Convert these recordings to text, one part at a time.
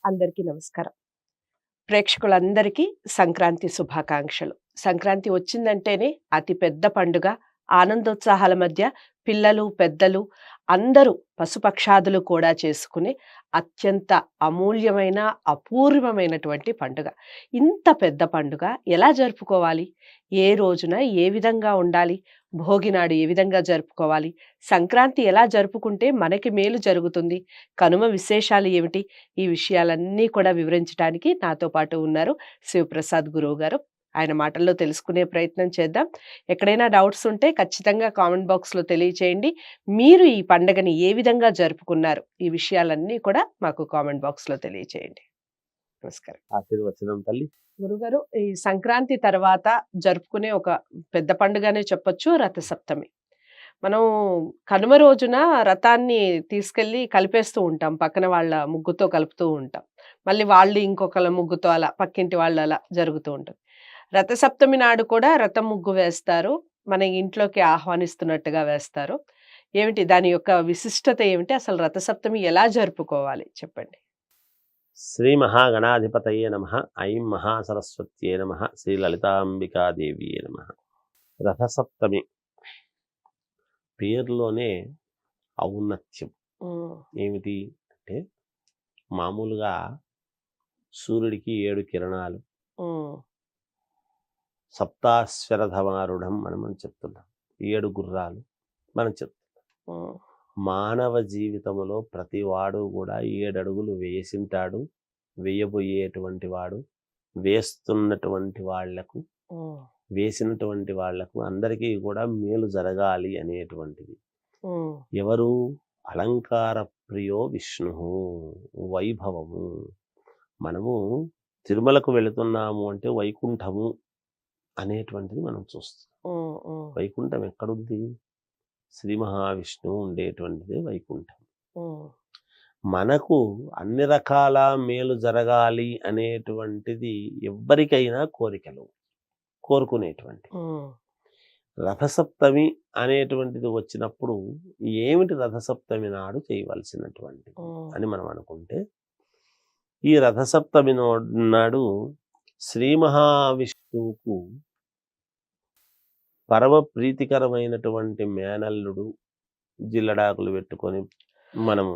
అందరికీ నమస్కారం. ప్రేక్షకులందరికీ సంక్రాంతి శుభాకాంక్షలు. సంక్రాంతి వచ్చిందంటేనే అతి పెద్ద పండుగ. ఆనందోత్సాహాల మధ్య పిల్లలు, పెద్దలు అందరూ పశుపక్షాదులు కూడా చేసుకునే అత్యంత అమూల్యమైన, అపూర్వమైనటువంటి పండుగ. ఇంత పెద్ద పండుగ ఎలా జరుపుకోవాలి? ఏ రోజున ఏ విధంగా ఉండాలి? భోగి నాడు ఏ విధంగా జరుపుకోవాలి? సంక్రాంతి ఎలా జరుపుకుంటే మనకి మేలు జరుగుతుంది? కనుమ విశేషాలు ఏమిటి? ఈ విషయాలన్నీ కూడా వివరించడానికి నాతో పాటు ఉన్నారు శివప్రసాద్ గురువుగారు. ఆయన మాటల్లో తెలుసుకునే ప్రయత్నం చేద్దాం. ఎక్కడైనా డౌట్స్ ఉంటే ఖచ్చితంగా కామెంట్ బాక్స్‌లో తెలియచేయండి. మీరు ఈ పండగని ఏ విధంగా జరుపుకున్నారు? ఈ విషయాలన్నీ కూడా మాకు కామెంట్ బాక్స్‌లో తెలియచేయండి. నమస్కారం. ఆశీర్వచనం తల్లి. గురుగారు, ఈ సంక్రాంతి తర్వాత జరుపుకునే ఒక పెద్ద పండుగనే చెప్పొచ్చు రథసప్తమి. మనం కనుమ రోజున రథాన్ని తీసుకెళ్ళి కలిపేస్తూ ఉంటాం. పక్కన వాళ్ళ ముగ్గుతో కలుపుతూ ఉంటాం. మళ్ళీ వాళ్ళు ఇంకొకళ్ళ ముగ్గుతో అలా పక్కింటి వాళ్ళు అలా జరుగుతూ ఉంటుంది. రథసప్తమి నాడు కూడా రథం ముగ్గు వేస్తారు. మన ఇంట్లోకి ఆహ్వానిస్తున్నట్టుగా వేస్తారు. ఏమిటి దాని యొక్క విశిష్టత ఏమిటి? అసలు రథసప్తమి ఎలా జరుపుకోవాలి చెప్పండి? శ్రీ మహాగణాధిపతయే నమః. ఐం మహాసరస్వత్యే నమః. శ్రీ లలితాంబికాదేవియే నమః. రథసప్తమి పేరులోనే ఔన్నత్యం ఏమిటి అంటే, మామూలుగా సూర్యుడికి 7 కిరణాలు, సప్తాశ్వరధమారుఢం మనం చెప్తున్నాం. 7 గుర్రాలు మనం చెప్తున్నాం. మానవ జీవితంలో ప్రతివాడు కూడా 7 అడుగులు వేసింటాడు. వేయబోయేటువంటి వాడు, వేస్తున్నటువంటి వాళ్లకు, వేసినటువంటి వాళ్లకు అందరికీ కూడా మేలు జరగాలి అనేటువంటిది. ఎవరు? అలంకార ప్రియో విష్ణు, వైభవము. మనము తిరుమలకు వెళుతున్నాము అంటే వైకుంఠము అనేటువంటిది మనం చూస్తాం. వైకుంఠం ఎక్కడుంది? శ్రీ మహావిష్ణువు ఉండేటువంటిదే వైకుంఠం. మనకు అన్ని రకాల మేలు జరగాలి అనేటువంటిది ఎవ్వరికైనా కోరుకునేటువంటి. రథసప్తమి అనేటువంటిది వచ్చినప్పుడు ఏమిటి రథసప్తమి నాడు చేయవలసినటువంటి అని మనం అనుకుంటే, ఈ రథసప్తమి నాడు శ్రీ మహావిష్ణువుకు పరమ ప్రీతికరమైనటువంటి మేనల్లుడు జిల్లడాకులు పెట్టుకొని మనము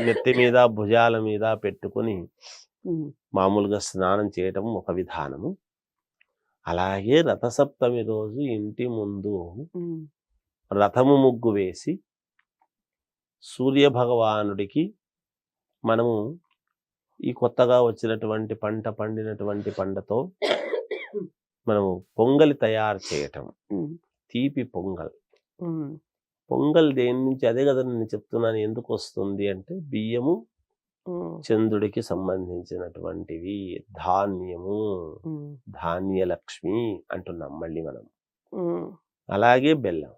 నెత్తి మీద భుజాల మీద పెట్టుకొని మామూలుగా స్నానం చేయటం ఒక విధానము. అలాగే రథసప్తమి రోజు ఇంటి ముందు రథము ముగ్గు వేసి సూర్య భగవానుడికి మనము ఈ కొత్తగా వచ్చినటువంటి పంట, పండినటువంటి పంటతో మనము పొంగలి తయారు చేయటం. తీపి పొంగల్. పొంగల్ దేని నుంచి? అదే కదా నేను చెప్తున్నాను. ఎందుకు వస్తుంది అంటే, బియ్యము చంద్రుడికి సంబంధించినటువంటివి, ధాన్యము, ధాన్యలక్ష్మి అంటున్నాం మళ్ళీ మనం. అలాగే బెల్లం.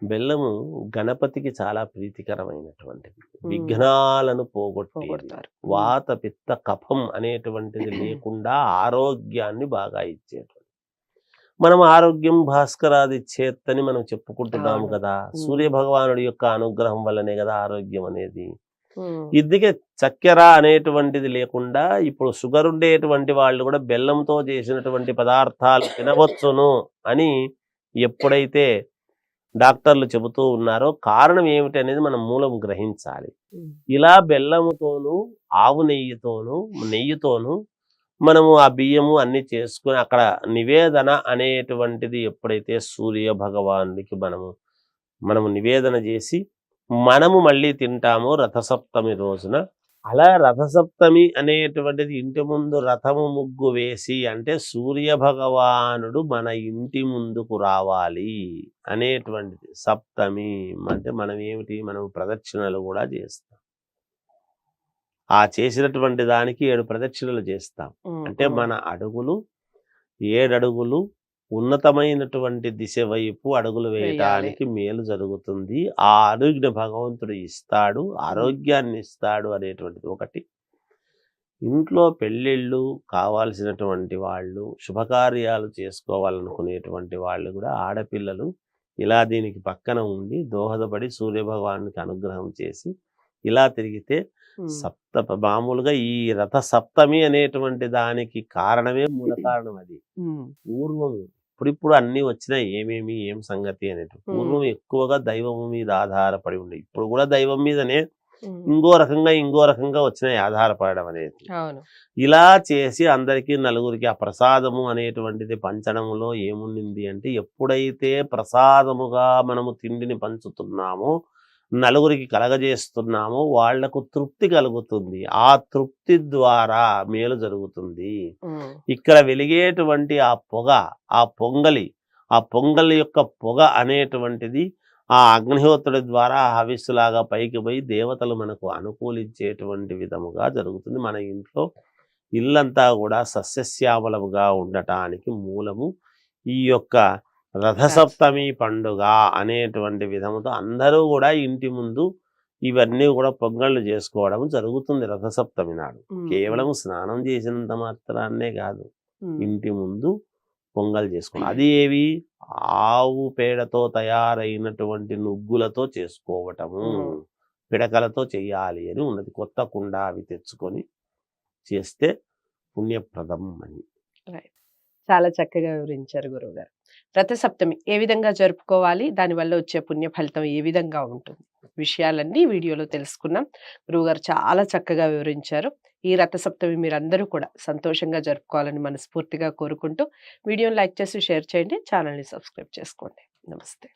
బెల్లము గణపతికి చాలా ప్రీతికరమైనటువంటిది. విఘ్నాలను పోగొట్టేది. వాత పిత్త కఫం అనేటువంటిది లేకుండా ఆరోగ్యాన్ని బాగా ఇచ్చేటువంటి. మనం ఆరోగ్యం భాస్కరాది చేత్తని మనం చెప్పుకుంటున్నాము కదా. సూర్య భగవానుడి యొక్క అనుగ్రహం వల్లనే కదా ఆరోగ్యం అనేది. ఇదికే చక్కెర అనేటువంటిది లేకుండా ఇప్పుడు షుగర్ ఉండేటువంటి వాళ్ళు కూడా బెల్లంతో చేసినటువంటి పదార్థాలు తినవచ్చును అని ఎప్పుడైతే డాక్టర్లు చెబుతూ ఉన్నారో, కారణం ఏమిటి అనేది మనం మూలం గ్రహించాలి. ఇలా బెల్లముతోనూ ఆవు నెయ్యితోనూ మనము ఆ బియ్యము అన్ని చేసుకుని అక్కడ నివేదన అనేటువంటిది ఎప్పుడైతే సూర్య భగవానుడికి మనము నివేదన చేసి మనము మళ్ళీ తింటాము రథసప్తమి రోజున. అలా రథసప్తమి అనేటువంటిది ఇంటి ముందు రథము ముగ్గు వేసి, అంటే సూర్య భగవానుడు మన ఇంటి ముందుకు రావాలి అనేటువంటిది. సప్తమి అంటే మనం ఏమిటి? మనం ప్రదక్షిణలు కూడా చేస్తాం. ఆ చేసినటువంటి దానికి 7 ప్రదక్షిణలు చేస్తాం. అంటే మన అడుగులు 7 అడుగులు ఉన్నతమైనటువంటి దిశ వైపు అడుగులు వేయటానికి మేలు జరుగుతుంది. ఆ అడుగుని భగవంతుడు ఇస్తాడు, ఆరోగ్యాన్ని ఇస్తాడు అనేటువంటిది ఒకటి. ఇంట్లో పెళ్ళిళ్ళు కావాల్సినటువంటి వాళ్ళు, శుభకార్యాలు చేసుకోవాలనుకునేటువంటి వాళ్ళు కూడా ఆడపిల్లలు ఇలా దీనికి పక్కన ఉండి దోహదపడి సూర్యభగవానికి అనుగ్రహం చేసి ఇలా తిరిగితే మామూలుగా ఈ రథ సప్తమి అనేటువంటి దానికి కారణమే మూల కారణం అది. పూర్వం ఇప్పుడు అన్ని వచ్చినాయి, ఏం సంగతి అనేటు. పూర్వం ఎక్కువగా దైవం మీద ఆధారపడి ఉండే, ఇప్పుడు కూడా దైవం మీదనే ఇంకో రకంగా వచ్చినాయి ఆధారపడడం అనేది. ఇలా చేసి అందరికీ నలుగురికి ఆ ప్రసాదము అనేటువంటిది పంచడంలో ఏముండింది అంటే, ఎప్పుడైతే ప్రసాదముగా మనము తిండిని పంచుతున్నామో, నలుగురికి కలగజేస్తున్నామో వాళ్లకు తృప్తి కలుగుతుంది. ఆ తృప్తి ద్వారా మేలు జరుగుతుంది. ఇక్కడ వెలిగేటువంటి ఆ పొగ, ఆ పొంగలి యొక్క పొగ అనేటువంటిది ఆ అగ్నిహోత్రుడి ద్వారా హవిస్సులాగా పైకి పోయి దేవతలు మనకు అనుకూలించేటువంటి విధముగా జరుగుతుంది. మన ఇంట్లో ఇల్లంతా కూడా సస్యశ్యామలముగా ఉండటానికి మూలము ఈ యొక్క రథసప్తమి పండుగ అనేటువంటి విధముతో అందరూ కూడా ఇంటి ముందు ఇవన్నీ కూడా పొంగళ్ళు చేసుకోవడం జరుగుతుంది. రథసప్తమి నాడు కేవలం స్నానం చేసినంత మాత్రాన్నే కాదు, ఇంటి ముందు పొంగల్ చేసుకోవడం. అది ఏవి? ఆవు పేడతో తయారైనటువంటి నుగ్గులతో చేసుకోవటము, పిడకలతో చెయ్యాలి అని ఉన్నది. కొత్త కుండ అవి తెచ్చుకొని చేస్తే పుణ్యప్రదం అని. చాలా చక్కగా వివరించారు గురువుగారు. రథసప్తమి ఏ విధంగా జరుపుకోవాలి, దానివల్ల వచ్చే పుణ్య ఫలితం ఏ విధంగా ఉంటుంది, విషయాలన్నీ వీడియోలో తెలుసుకున్నాం. గురువుగారు చాలా చక్కగా వివరించారు. ఈ రథసప్తమి మీరందరూ కూడా సంతోషంగా జరుపుకోవాలని మనస్ఫూర్తిగా కోరుకుంటూ వీడియోని లైక్ చేసి షేర్ చేయండి, ఛానల్ని సబ్స్క్రైబ్ చేసుకోండి. నమస్తే.